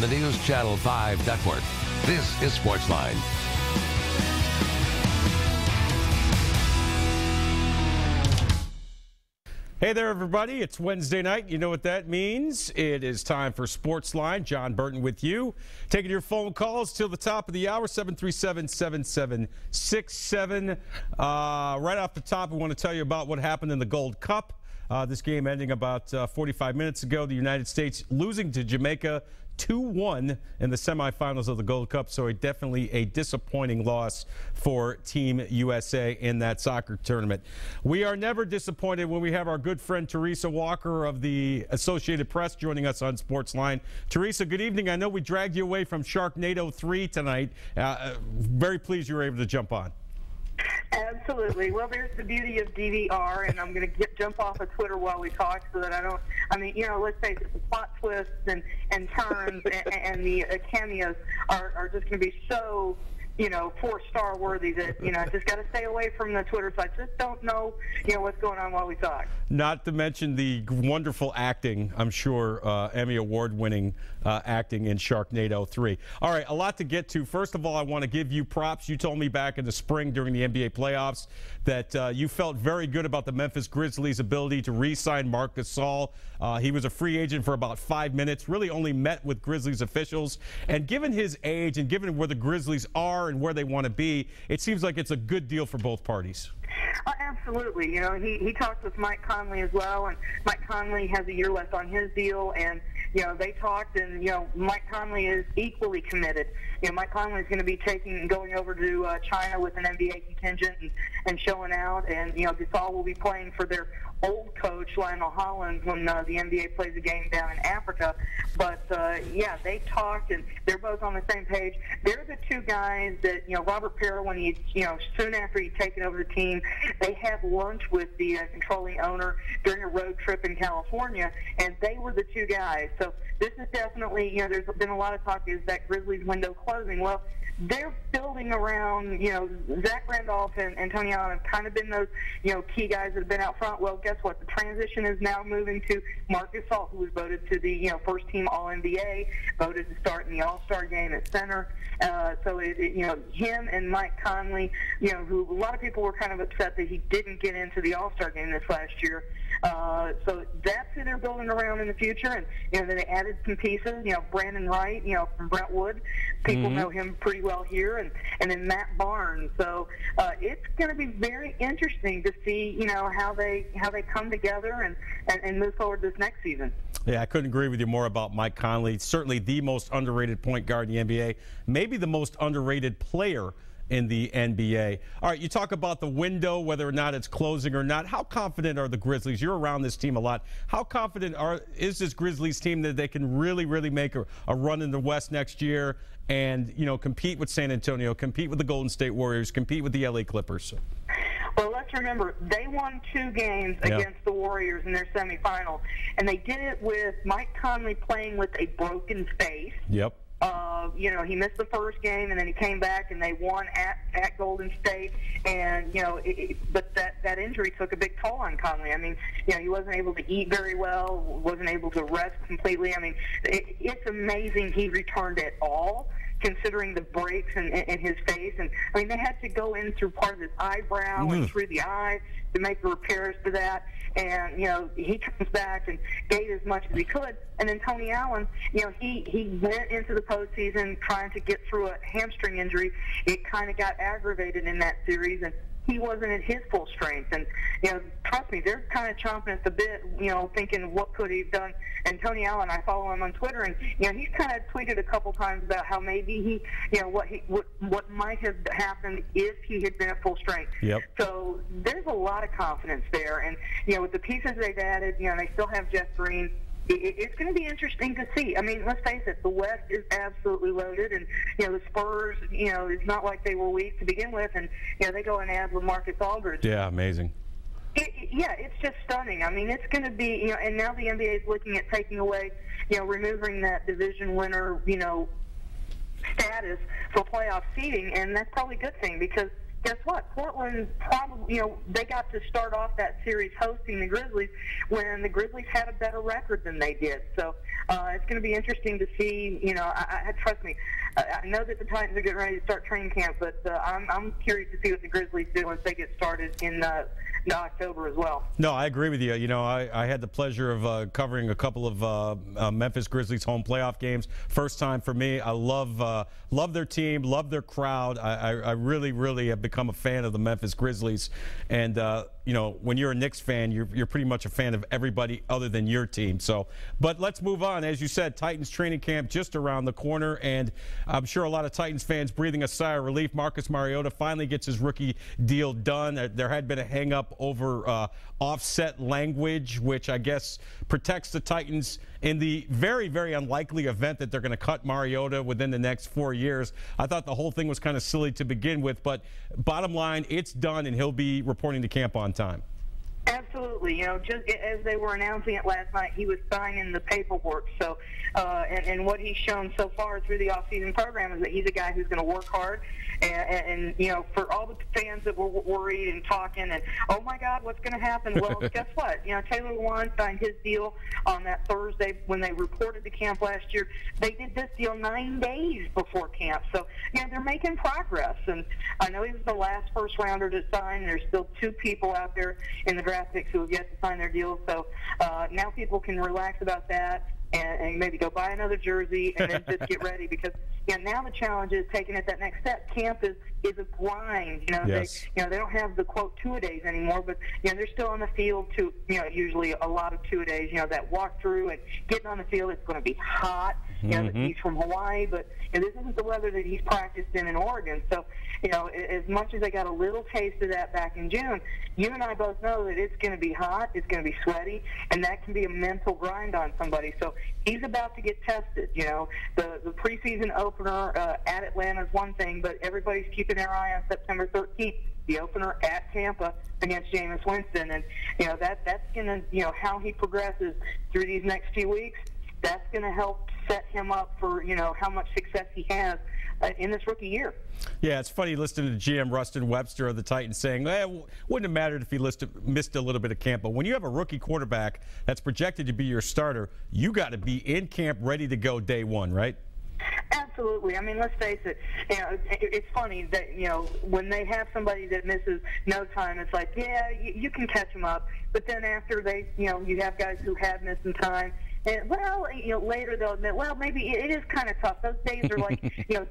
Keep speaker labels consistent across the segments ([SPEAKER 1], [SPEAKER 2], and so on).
[SPEAKER 1] the News Channel 5 network. This is SportsLine.
[SPEAKER 2] Hey there, everybody. It's Wednesday night. You know what that means. It is time for SportsLine. John Burton with you. Taking your phone calls till the top of the hour, 737-7767. Right off the top, we want to tell you about what happened in the Gold Cup. This game ending about 45 minutes ago. The United States losing to Jamaica 2-1 in the semifinals of the Gold Cup, so definitely a disappointing loss for Team USA in that soccer tournament. We are never disappointed when we have our good friend Teresa Walker of the Associated Press joining us on SportsLine. Teresa, good evening. I know we dragged you away from Sharknado 3 tonight. Very pleased you were able to jump on.
[SPEAKER 3] Absolutely. Well, there's the beauty of DVR, and I'm going to jump off of Twitter while we talk so that I don't, let's face it, the plot twists and turns and the cameos are just going to be so, 4-star worthy that, I just got to stay away from the Twitter side. Just don't know, what's going on while we talk.
[SPEAKER 2] Not to mention the wonderful acting, I'm sure, Emmy Award-winning acting in Sharknado 3. All right, a lot to get to. First of all, I want to give you props. You told me back in the spring during the NBA playoffs that you felt very good about the Memphis Grizzlies' ability to re-sign Marc Gasol. He was a free agent for about 5 minutes, really only met with Grizzlies officials. And given his age and given where the Grizzlies are and where they want to be, it seems like it's a good deal for both parties.
[SPEAKER 3] Absolutely. He talked with Mike Conley as well, and Mike Conley has a year left on his deal, and they talked, and Mike Conley is equally committed. Mike Conley is going to be going over to China with an NBA contingent and showing out, and Gasol will be playing for their old coach Lionel Hollins when the NBA plays a game down in Africa. But yeah, they talked, and they're both on the same page. They're the two guys that Robert Parra, when he soon after he'd taken over the team, they had lunch with the controlling owner during a road trip in California, and they were the two guys. So this is definitely, there's been a lot of talk, is that Grizzlies window closing? Well, they're building around, Zach Randolph and Tony Allen have kind of been those, key guys that have been out front. Well, guess what? The transition is now moving to Marc Gasol, who was voted to the, first team All-NBA, voted to start in the All-Star game at center. So, him and Mike Conley, who a lot of people were kind of upset that he didn't get into the All-Star game this last year. So that's who they're building around in the future. And, then they added some pieces, Brandon Wright, from Brentwood. People know him pretty well here. And then Matt Barnes. So it's going to be very interesting to see, how they come together and move forward this next season.
[SPEAKER 2] Yeah, I couldn't agree with you more about Mike Conley. Certainly the most underrated point guard in the NBA, maybe the most underrated player in the NBA. All right, you talk about the window, whether or not it's closing or not. How confident are the Grizzlies? You're around this team a lot. How confident is this Grizzlies team that they can really, really make a run in the West next year and, compete with San Antonio, compete with the Golden State Warriors, compete with the LA Clippers?
[SPEAKER 3] Well, let's remember, they won 2 games against the Warriors in their semifinal, and they did it with Mike Conley playing with a broken face.
[SPEAKER 2] Yep.
[SPEAKER 3] He missed the first game, and then he came back, and they won at Golden State. And but that injury took a big toll on Conley. I mean, he wasn't able to eat very well, wasn't able to rest completely. I mean, it's amazing he returned at all, considering the breaks in his face. And I mean, they had to go in through part of his eyebrow and through the eye to make the repairs to that. And he comes back and gave as much as he could. And then Tony Allen, he went into the postseason trying to get through a hamstring injury. It kind of got aggravated in that series, and he wasn't at his full strength. And, trust me, they're kind of chomping at the bit, thinking what could he have done. And Tony Allen, I follow him on Twitter, and, he's kind of tweeted a couple times about how maybe he, what might have happened if he had been at full strength.
[SPEAKER 2] Yep.
[SPEAKER 3] So there's a lot of confidence there. And, with the pieces they've added, they still have Jeff Green. It's going to be interesting to see. I mean, let's face it, the West is absolutely loaded, and, the Spurs, it's not like they were weak to begin with, and, they go and add LaMarcus Aldridge.
[SPEAKER 2] Yeah, amazing.
[SPEAKER 3] It's just stunning. I mean, it's going to be, and now the NBA is looking at taking away, removing that division winner, status for playoff seeding, and that's probably a good thing because guess what? Portland probably, they got to start off that series hosting the Grizzlies when the Grizzlies had a better record than they did. So it's going to be interesting to see. Trust me, I know that the Titans are getting ready to start training camp, but I'm curious to see what the Grizzlies do once they get started in October as well.
[SPEAKER 2] No, I agree with you. I had the pleasure of covering a couple of Memphis Grizzlies home playoff games. First time for me. I love their team, love their crowd. I really, really have become a fan of the Memphis Grizzlies. And when you're a Knicks fan, you're pretty much a fan of everybody other than your team. So, but let's move on. As you said, Titans training camp just around the corner, and I'm sure a lot of Titans fans breathing a sigh of relief. Marcus Mariota finally gets his rookie deal done. There had been a hang-up over offset language, which I guess protects the Titans in the very, very unlikely event that they're going to cut Mariota within the next 4 years. I thought the whole thing was kind of silly to begin with, but bottom line, it's done, and he'll be reporting to camp on time.
[SPEAKER 3] Absolutely. Just as they were announcing it last night, he was signing the paperwork. So, and what he's shown so far through the off-season program is that he's a guy who's going to work hard. And for all the fans that were worried and talking and, oh, my God, what's going to happen? Well, guess what? Taylor Lewan signed his deal on that Thursday when they reported to camp last year. They did this deal 9 days before camp. So, they're making progress. And I know he was the last first-rounder to sign. There's still 2 people out there in the draft picks who have yet to sign their deals. So now people can relax about that and maybe go buy another jersey and then just get ready, because now the challenge is taking it that next step. Camp is a grind.
[SPEAKER 2] Yes.
[SPEAKER 3] They don't have the quote two-a-days anymore, but they're still on the field usually a lot of two-a-days. That walk through and getting on the field. It's going to be hot. He's from Hawaii, but this isn't the weather that he's practiced in Oregon. So as much as they got a little taste of that back in June, you and I both know that it's going to be hot, it's going to be sweaty, and that can be a mental grind on somebody. So he's about to get tested. The preseason opener at Atlanta is one thing, but everybody's keeping their eye on September 13th, the opener at Tampa against Jameis Winston, and that's going to how he progresses through these next few weeks. That's going to help set him up for how much success he has in this rookie year.
[SPEAKER 2] Yeah, it's funny listening to GM Rustin Webster of the Titans saying, wouldn't have mattered if he missed a little bit of camp. But when you have a rookie quarterback that's projected to be your starter, you got to be in camp ready to go day one, right?
[SPEAKER 3] Absolutely. I mean, let's face it. It's funny that when they have somebody that misses no time, it's like, you can catch them up. But then after they, you have guys who have missed some time. And, later they'll admit, maybe it is kind of tough. Those days are like,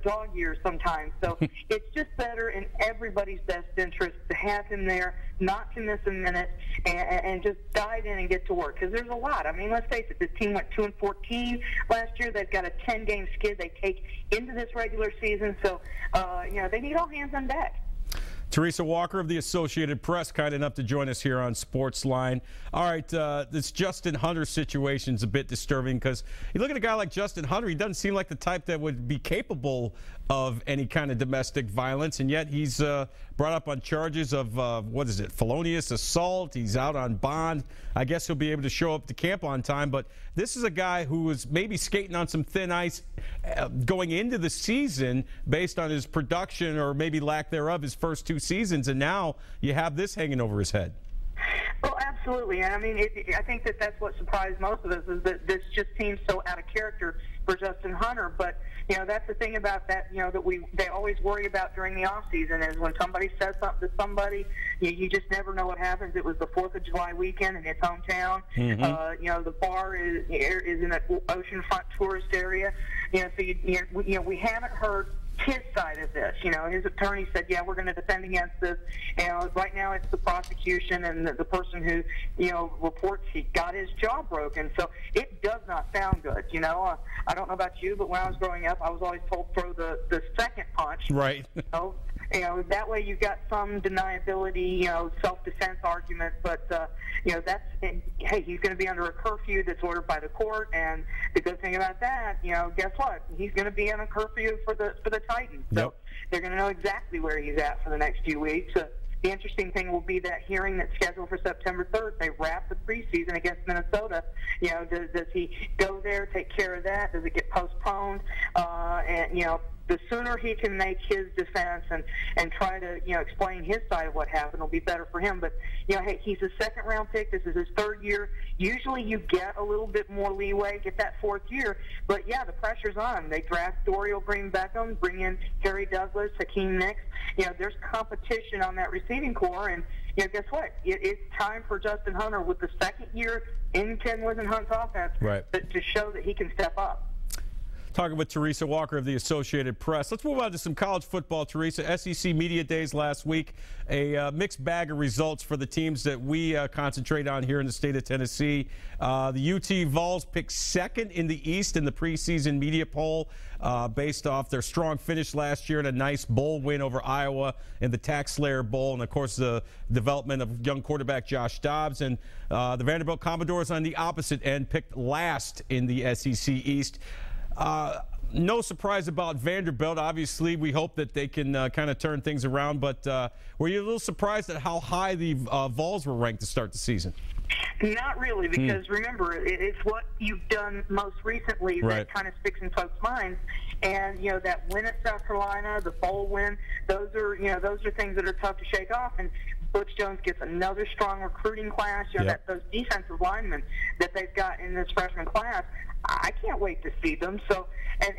[SPEAKER 3] dog years sometimes. So it's just better in everybody's best interest to have him there, not to miss a minute, and just dive in and get to work. Because there's a lot. I mean, let's face it, this team went 2-14 last year. They've got a 10-game skid they take into this regular season. So, they need all hands on deck.
[SPEAKER 2] Teresa Walker of the Associated Press, kind enough to join us here on SportsLine. All right, this Justin Hunter situation is a bit disturbing, because you look at a guy like Justin Hunter, he doesn't seem like the type that would be capable of any kind of domestic violence, and yet he's brought up on charges of, felonious assault. He's out on bond. I guess he'll be able to show up to camp on time, but this is a guy who was maybe skating on some thin ice going into the season based on his production, or maybe lack thereof, his first 2 seasons, and now you have this hanging over his head.
[SPEAKER 3] Well, absolutely. I mean, I think that's what surprised most of us, is that this just seems so out of character for Justin Hunter. But that's the thing about that. That they always worry about during the off season, is when somebody says something to somebody, you just never know what happens. It was the 4th of July weekend in his hometown. The bar is in an oceanfront tourist area. So we haven't heard his side of this. His attorney said, we're going to defend against this. Right now it's the prosecution and the person who, reports he got his jaw broken. So it does not sound good. I don't know about you, but when I was growing up, I was always told throw the second punch.
[SPEAKER 2] Right.
[SPEAKER 3] That way you've got some deniability, self-defense argument. But, that's, hey, he's going to be under a curfew that's ordered by the court. And the good thing about that, guess what? He's going to be on a curfew for the Titans. So they're going to know exactly where he's at for the next few weeks. The interesting thing will be that hearing that's scheduled for September 3rd. They wrap the preseason against Minnesota. Does he go there, take care of that? Does it get postponed? and the sooner he can make his defense and try to explain his side of what happened will be better for him. But hey, he's a second-round pick. This is his third year. Usually you get a little bit more leeway, get that fourth year. But yeah, the pressure's on. They draft Dorial Green-Beckham, bring in Harry Douglas, Hakeem Nicks. There's competition on that receiving core, and guess what? It's time for Justin Hunter with the second year in Ken Wisenhunt's offense to show that he can step up.
[SPEAKER 2] Talking with Teresa Walker of the Associated Press. Let's move on to some college football, Teresa. SEC Media Days last week, a mixed bag of results for the teams that we concentrate on here in the state of Tennessee. The UT Vols picked second in the East in the preseason media poll based off their strong finish last year and a nice bowl win over Iowa in the Tax Slayer Bowl, and, of course, the development of young quarterback Josh Dobbs. And the Vanderbilt Commodores on the opposite end picked last in the SEC East. No surprise about Vanderbilt. Obviously, we hope that they can kind of turn things around. But were you a little surprised at how high the Vols were ranked to start the season?
[SPEAKER 3] Not really, because remember, it's what you've done most recently that kind of sticks in folks' minds. And that win at South Carolina, the bowl win, those are things that are tough to shake off. And Butch Jones gets another strong recruiting class. Those defensive linemen that they've got in this freshman class, I can't wait to see them. So,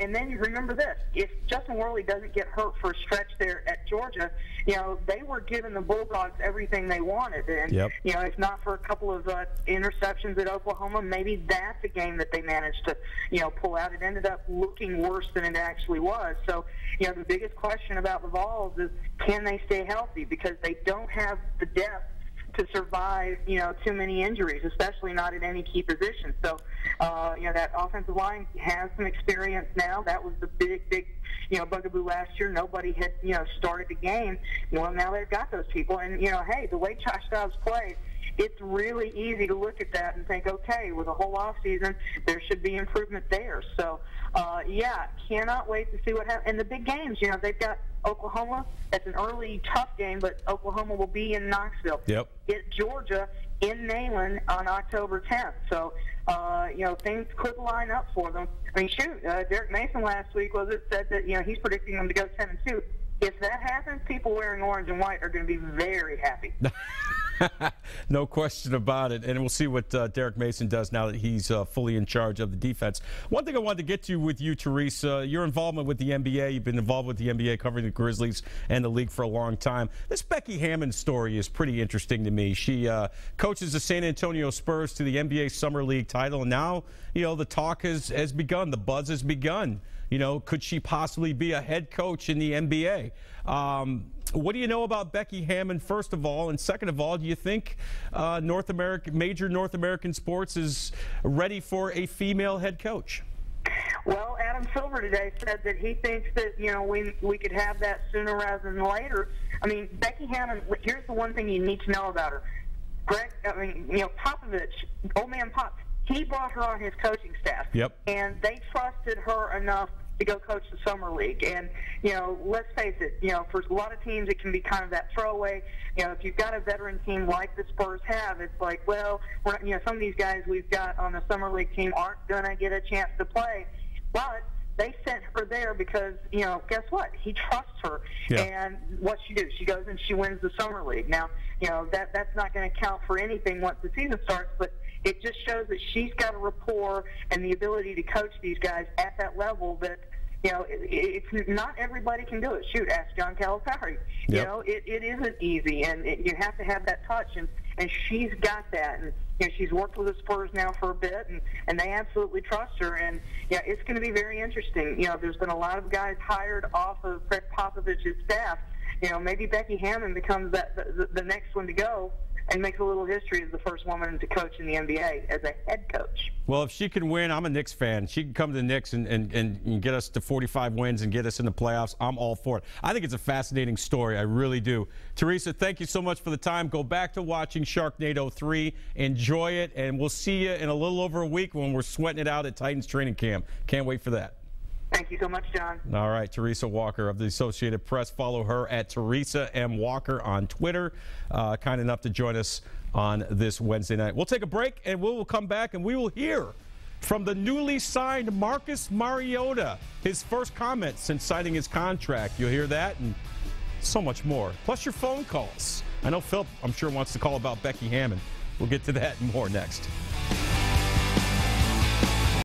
[SPEAKER 3] and then you remember this: if Justin Worley doesn't get hurt for a stretch there at Georgia, they were giving the Bulldogs everything they wanted. And if not for a couple of interceptions at Oklahoma, maybe that's a game that they managed to pull out. It ended up looking worse than it actually was. So, the biggest question about the Vols is, can they stay healthy? Because they don't have the depth to survive, too many injuries, especially not at any key position. So, that offensive line has some experience now. That was the big, bugaboo last year. Nobody had, started the game. Well, now they've got those people. And, hey, the way Josh Dobbs plays, it's really easy to look at that and think, okay, with a whole off season, there should be improvement there. So, cannot wait to see what happens. And the big games, they've got Oklahoma. That's an early, tough game, but Oklahoma will be in Knoxville. Get Georgia in Neyland on October 10th. So, things could line up for them. I mean, shoot, Derek Mason last week said that, he's predicting them to go 10-2. If that happens, people wearing orange and white are going to be very happy.
[SPEAKER 2] No question about it. And we'll see what Derek Mason does now that he's fully in charge of the defense. One thing I wanted to get to with you, Teresa, your involvement with the NBA. You've been involved with the NBA, covering the Grizzlies and the league for a long time. This Becky Hammon story is pretty interesting to me. She coaches the San Antonio Spurs to the NBA Summer League title, and now, the talk has begun. The buzz has begun. Could she possibly be a head coach in the NBA? What do you know about Becky Hammon, first of all? And second of all, do you think major North American sports is ready for a female head coach?
[SPEAKER 3] Well, Adam Silver today said that he thinks that, we could have that sooner rather than later. I mean, Becky Hammon, here's the one thing you need to know about her. Popovich, old man Pop, he brought her on his coaching staff. And they trusted her enough to go coach the Summer League. And, let's face it, for a lot of teams it can be kind of that throwaway. If you've got a veteran team like the Spurs have, it's like, well, some of these guys we've got on the Summer League team aren't going to get a chance to play. But they sent her there because, guess what? He trusts her. And what she do? She goes and she wins the Summer League. Now, that's not going to count for anything once the season starts, but it just shows that she's got a rapport and the ability to coach these guys at that level that, it's not everybody can do it. Shoot, ask John Calipari. It isn't easy, and you have to have that touch, and she's got that. And she's worked with the Spurs now for a bit, and they absolutely trust her. And it's going to be very interesting. There's been a lot of guys hired off of Greg Popovich's staff. Maybe Becky Hammon becomes the next one to go and makes a little history as the first woman to coach in the NBA as a head coach.
[SPEAKER 2] Well, if she can win, I'm a Knicks fan. She can come to the Knicks and get us to 45 wins and get us in the playoffs. I'm all for it. I think it's a fascinating story. I really do. Teresa, thank you so much for the time. Go back to watching Sharknado 3. Enjoy it, and we'll see you in a little over a week when we're sweating it out at Titans training camp. Can't wait for that.
[SPEAKER 3] Thank you so much, John.
[SPEAKER 2] All right, Teresa Walker of the Associated Press. Follow her at Teresa M. Walker on Twitter. Kind enough to join us on this Wednesday night. We'll take a break, and we will come back, and we will hear from the newly signed Marcus Mariota, his first comment since signing his contract. You'll hear that and so much more. Plus your phone calls. I know Phil, I'm sure, wants to call about Becky Hammond. We'll get to that and more next.